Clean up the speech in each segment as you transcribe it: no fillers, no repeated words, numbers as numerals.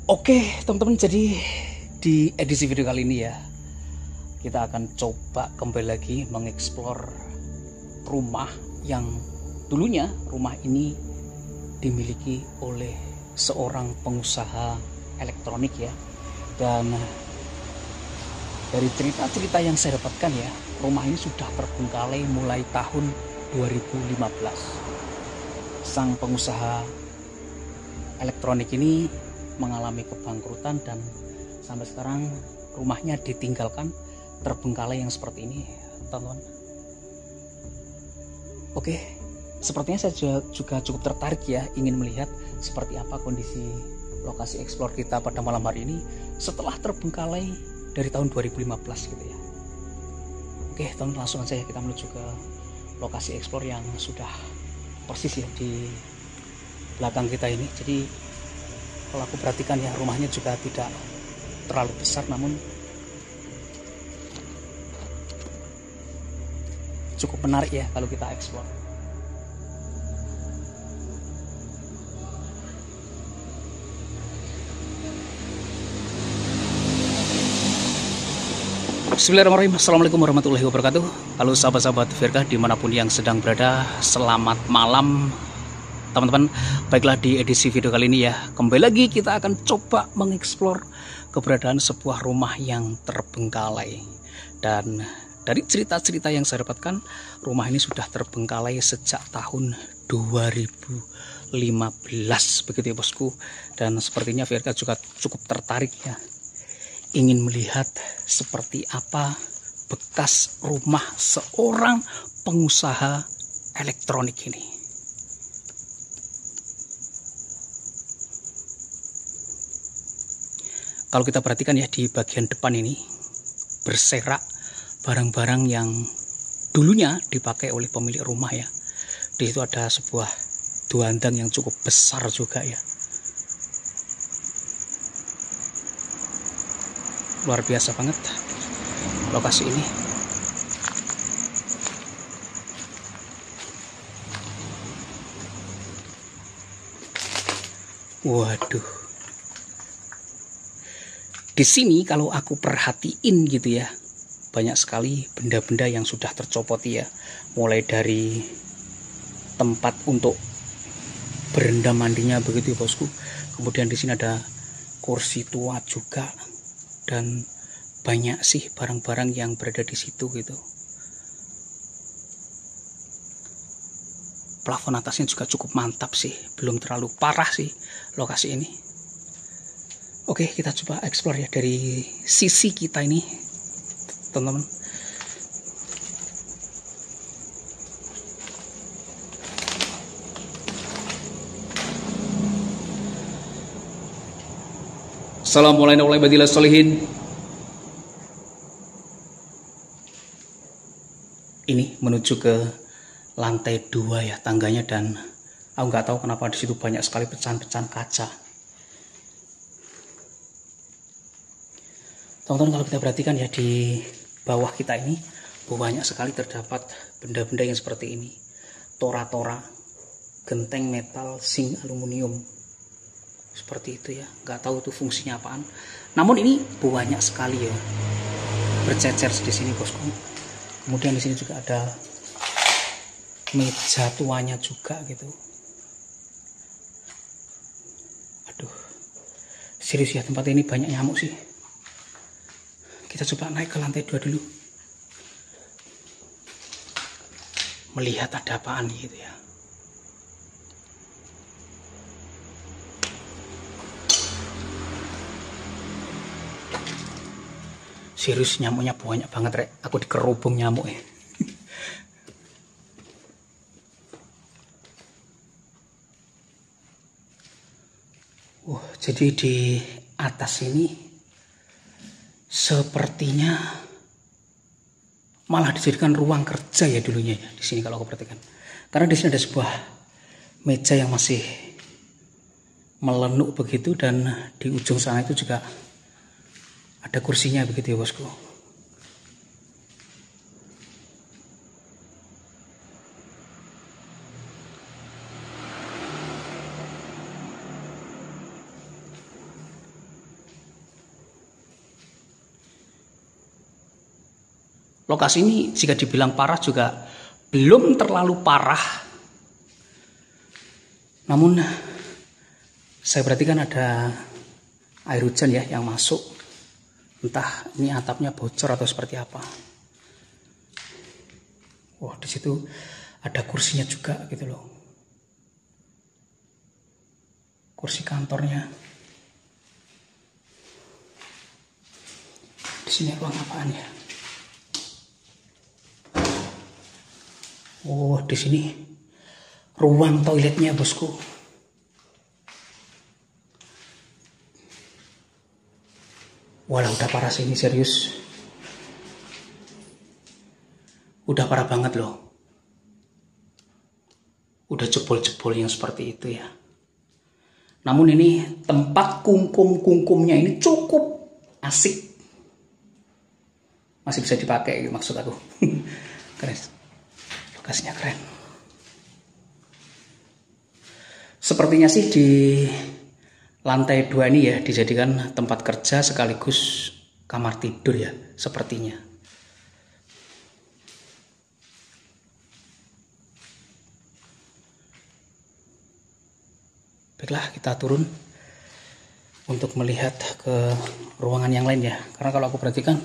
Oke teman-teman, jadi di edisi video kali ini ya kita akan coba kembali lagi mengeksplor rumah yang dulunya rumah ini dimiliki oleh seorang pengusaha elektronik ya. Dan dari cerita-cerita yang saya dapatkan ya, rumah ini sudah terbengkalai mulai tahun 2015. Sang pengusaha elektronik ini mengalami kebangkrutan dan sampai sekarang rumahnya ditinggalkan terbengkalai yang seperti ini, teman-teman. Oke, sepertinya saya juga cukup tertarik ya, ingin melihat seperti apa kondisi lokasi eksplor kita pada malam hari ini setelah terbengkalai dari tahun 2015 gitu ya. Oke, teman, langsung saja kita menuju ke lokasi eksplor yang sudah persis ya di belakang kita ini. Jadi kalau aku perhatikan ya, rumahnya juga tidak terlalu besar namun cukup menarik ya kalau kita eksplor. Bismillahirrahmanirrahim. Assalamualaikum warahmatullahi wabarakatuh. Halo sahabat-sahabat Firkah dimanapun yang sedang berada, selamat malam teman-teman. Baiklah, di edisi video kali ini ya, kembali lagi kita akan coba mengeksplor keberadaan sebuah rumah yang terbengkalai. Dan dari cerita-cerita yang saya dapatkan, rumah ini sudah terbengkalai sejak tahun 2015 begitu ya bosku. Dan sepertinya Firkah juga cukup tertarik ya, ingin melihat seperti apa bekas rumah seorang pengusaha elektronik ini. Kalau kita perhatikan ya, di bagian depan ini berserak barang-barang yang dulunya dipakai oleh pemilik rumah ya. Di situ ada sebuah duandang yang cukup besar juga ya. Luar biasa banget lokasi ini. Waduh. Di sini kalau aku perhatiin gitu ya, banyak sekali benda-benda yang sudah tercopot ya. Mulai dari tempat untuk berendam mandinya begitu ya bosku. Kemudian di sini ada kursi tua juga, dan banyak sih barang-barang yang berada di situ gitu. Plafon atasnya juga cukup mantap sih, belum terlalu parah sih lokasi ini. Oke, kita coba explore ya dari sisi kita ini, teman-teman. Assalamualaikum warahmatullahi wabarakatuh. Ini menuju ke lantai 2 ya tangganya, dan aku nggak tahu kenapa di situ banyak sekali pecahan-pecahan kaca. Teman-teman, kalau kita perhatikan ya, di bawah kita ini banyak sekali terdapat benda-benda yang seperti ini. Tora-tora, genteng metal, sing aluminium. Seperti itu ya, nggak tahu itu fungsinya apaan. Namun ini banyak sekali ya, bercecer di sini bosku. Kemudian di sini juga ada meja tuanya juga gitu. Aduh, serius ya, tempat ini banyak nyamuk sih. Kita coba naik ke lantai 2 dulu, melihat ada apaan gitu ya. Serius, nyamuknya banyak banget rek. Aku dikerubung nyamuk ya. Jadi di atas ini sepertinya malah dijadikan ruang kerja ya dulunya ya di sini kalau aku perhatikan. Karena di sini ada sebuah meja yang masih melenuk begitu, dan di ujung sana itu juga ada kursinya begitu ya bosku. lokasi ini jika dibilang parah juga belum terlalu parah. Namun saya perhatikan ada air hujan ya yang masuk. Entah ini atapnya bocor atau seperti apa. Wah, di situ ada kursinya juga gitu loh. Kursi kantornya. Di sini ruang apaan ya? Oh, di sini ruang toiletnya, bosku. Walah, udah parah sih ini, serius. Udah parah banget loh. Udah jebol-jebol yang seperti itu ya. Namun ini tempat kungkum-kungkumnya ini cukup asik. Masih bisa dipakai maksud aku. Keren. Lokasinya keren. Sepertinya sih di lantai 2 ini ya dijadikan tempat kerja sekaligus kamar tidur ya, sepertinya. Baiklah, kita turun untuk melihat ke ruangan yang lain ya. Karena kalau aku perhatikan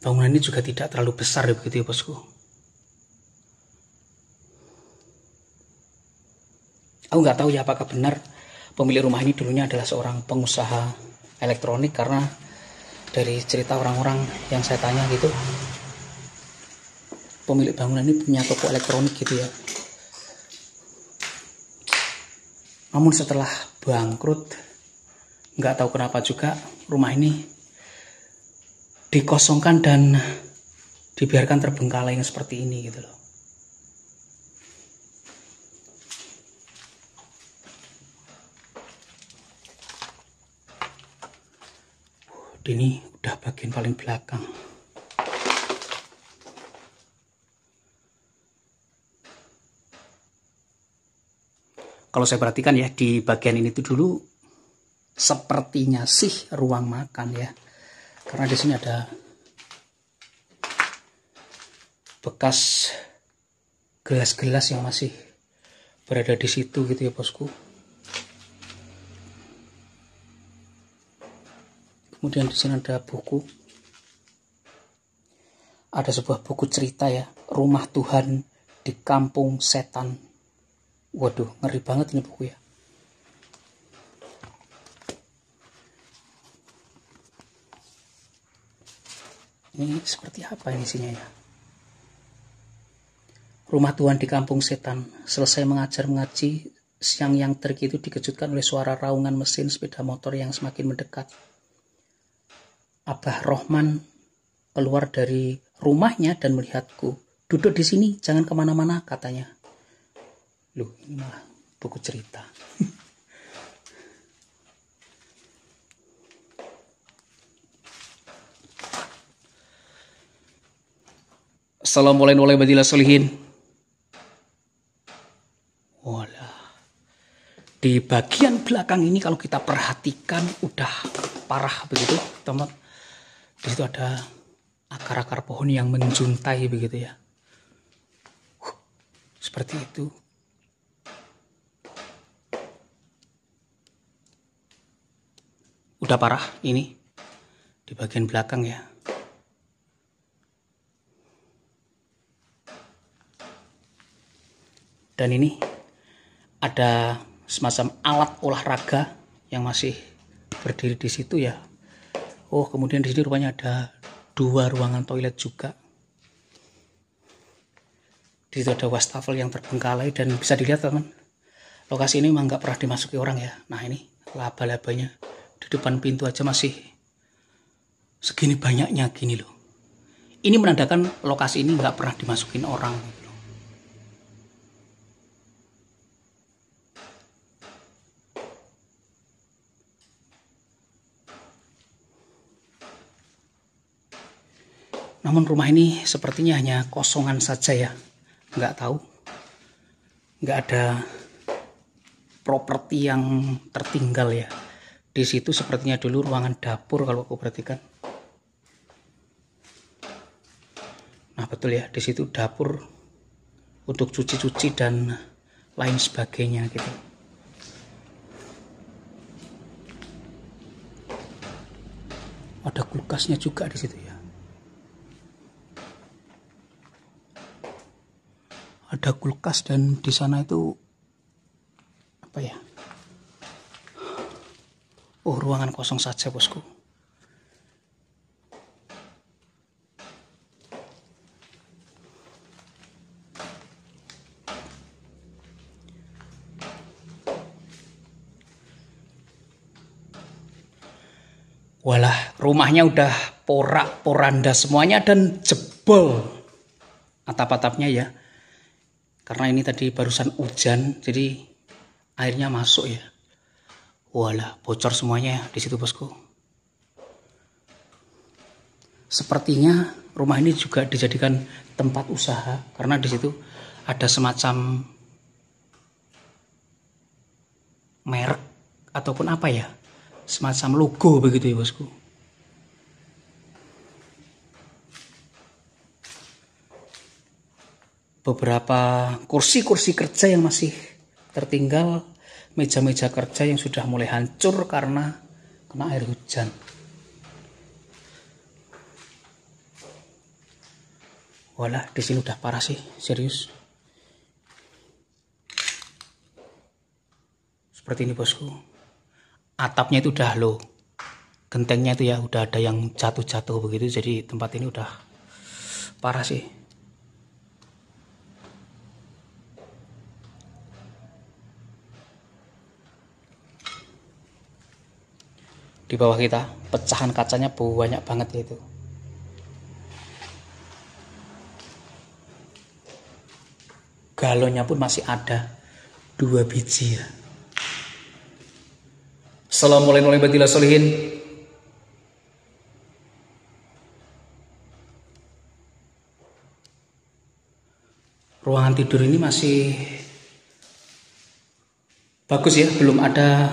bangunan ini juga tidak terlalu besar begitu ya, bosku. Aku nggak tahu ya apakah benar pemilik rumah ini dulunya adalah seorang pengusaha elektronik, karena dari cerita orang-orang yang saya tanya gitu, pemilik bangunan ini punya toko elektronik gitu ya. Namun setelah bangkrut, nggak tahu kenapa juga rumah ini dikosongkan dan dibiarkan terbengkalai seperti ini gitu loh. Ini udah bagian paling belakang. Kalau saya perhatikan ya, di bagian ini tuh dulu sepertinya sih ruang makan ya. Karena di sini ada bekas gelas-gelas yang masih berada di situ gitu ya, bosku. Kemudian di sini ada buku. Ada sebuah buku cerita ya, Rumah Tuhan di Kampung Setan. Waduh, ngeri banget ini buku ya. Ini seperti apa ini isinya ya? Rumah Tuhan di Kampung Setan. Selesai mengajar mengaji, siang yang terik itu dikejutkan oleh suara raungan mesin sepeda motor yang semakin mendekat. Abah Rohman keluar dari rumahnya dan melihatku. Duduk di sini, jangan kemana-mana, katanya. Loh, ini malah buku cerita. Assalamualaikum warahmatullahi wabarakatuh. Walah. Di bagian belakang ini kalau kita perhatikan udah parah begitu, teman. Di situ ada akar-akar pohon yang menjuntai begitu ya. Seperti itu. Udah parah ini di bagian belakang ya. Dan ini ada semacam alat olahraga yang masih berdiri di situ ya. Oh, kemudian di sini rupanya ada 2 ruangan toilet juga. Di situ ada wastafel yang terbengkalai dan bisa dilihat teman. Lokasi ini memang nggak pernah dimasuki orang ya. Nah ini laba-labanya di depan pintu aja masih segini banyaknya gini loh. Ini menandakan lokasi ini nggak pernah dimasukin orang. Namun rumah ini sepertinya hanya kosongan saja ya. Nggak tahu. Nggak ada properti yang tertinggal ya. Di situ sepertinya dulu ruangan dapur kalau aku perhatikan. Nah betul ya, di situ dapur untuk cuci-cuci dan lain sebagainya gitu. Ada kulkasnya juga di situ ya. Ada kulkas dan di sana itu apa ya? Oh, ruangan kosong saja, bosku. Walah, rumahnya udah porak-poranda semuanya dan jebol atap-atapnya ya. Karena ini tadi barusan hujan, jadi airnya masuk ya. Walah, bocor semuanya di situ, bosku. Sepertinya rumah ini juga dijadikan tempat usaha karena di situ ada semacam merek ataupun apa ya? Semacam logo begitu ya, bosku. Beberapa kursi-kursi kerja yang masih tertinggal, meja-meja kerja yang sudah mulai hancur karena kena air hujan. Walah, di sini udah parah sih, serius. Seperti ini, bosku. Atapnya itu udah low, gentengnya itu ya udah ada yang jatuh-jatuh begitu, jadi tempat ini udah parah sih. Di bawah kita pecahan kacanya banyak banget ya itu. Galonnya pun masih ada 2 biji ya. Assalamualaikum warahmatullahi wabarakatuh. Ruangan tidur ini masih bagus ya, belum ada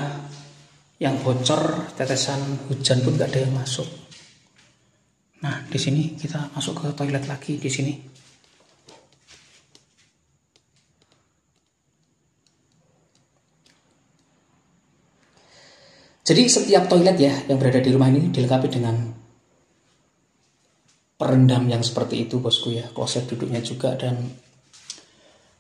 yang bocor, tetesan hujan pun gak ada yang masuk. Nah, di sini kita masuk ke toilet lagi di sini. Jadi setiap toilet ya yang berada di rumah ini dilengkapi dengan perendam yang seperti itu, bosku ya. Kloset duduknya juga dan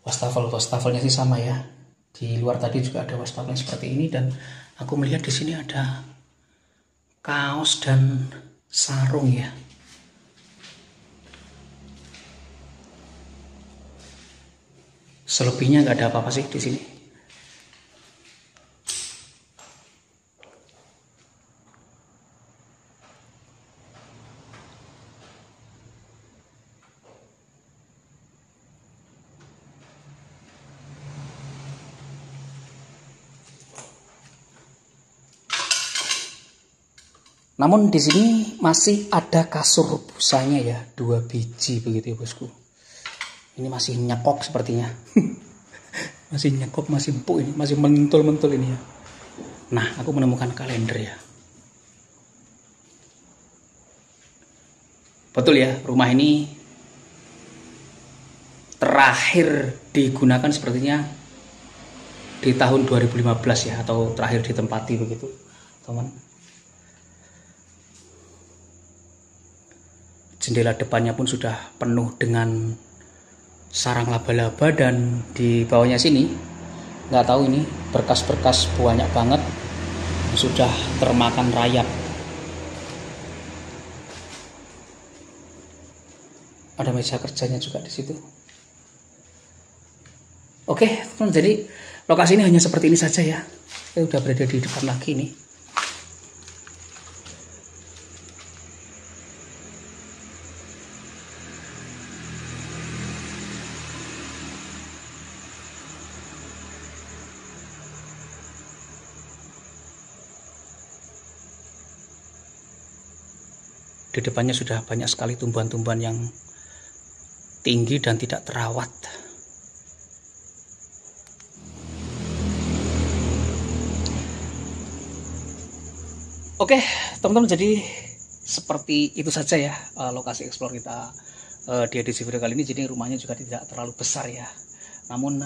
wastafelnya sih sama ya. Di luar tadi juga ada wastafel seperti ini dan aku melihat di sini ada kaos dan sarung ya. Selebihnya nggak ada apa-apa sih di sini. Namun di sini masih ada kasur busanya ya, 2 biji begitu ya, bosku. Ini masih nyekok sepertinya. Masih nyekok, masih empuk ini, masih mentul-mentul ini ya. Nah, aku menemukan kalender ya. Betul ya, rumah ini terakhir digunakan sepertinya di tahun 2015 ya, atau terakhir ditempati begitu, teman. Jendela depannya pun sudah penuh dengan sarang laba-laba dan di bawahnya sini nggak tahu ini berkas-berkas banyak banget sudah termakan rayap. Ada meja kerjanya juga di situ. Oke, teman, jadi lokasi ini hanya seperti ini saja ya. Saya udah berada di depan lagi nih. Di depannya sudah banyak sekali tumbuhan-tumbuhan yang tinggi dan tidak terawat. Oke, teman-teman, jadi seperti itu saja ya lokasi explore kita di edisi video kali ini. Jadi rumahnya juga tidak terlalu besar ya, namun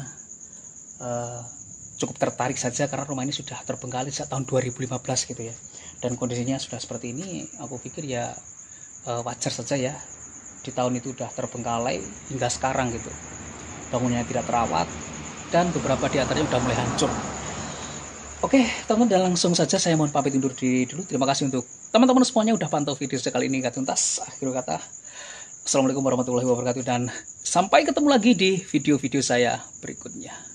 cukup tertarik saja karena rumah ini sudah terbengkalai sejak tahun 2015 gitu ya, dan kondisinya sudah seperti ini. Aku pikir ya wajar saja ya, di tahun itu sudah terbengkalai hingga sekarang gitu, bangunannya tidak terawat dan beberapa di antaranya sudah mulai hancur. Oke teman-teman, dan langsung saja saya mohon pamit undur diri dulu. Terima kasih untuk teman-teman semuanya udah pantau video sekali ini hingga tuntas. Akhir kata, assalamualaikum warahmatullahi wabarakatuh, dan sampai ketemu lagi di video-video saya berikutnya.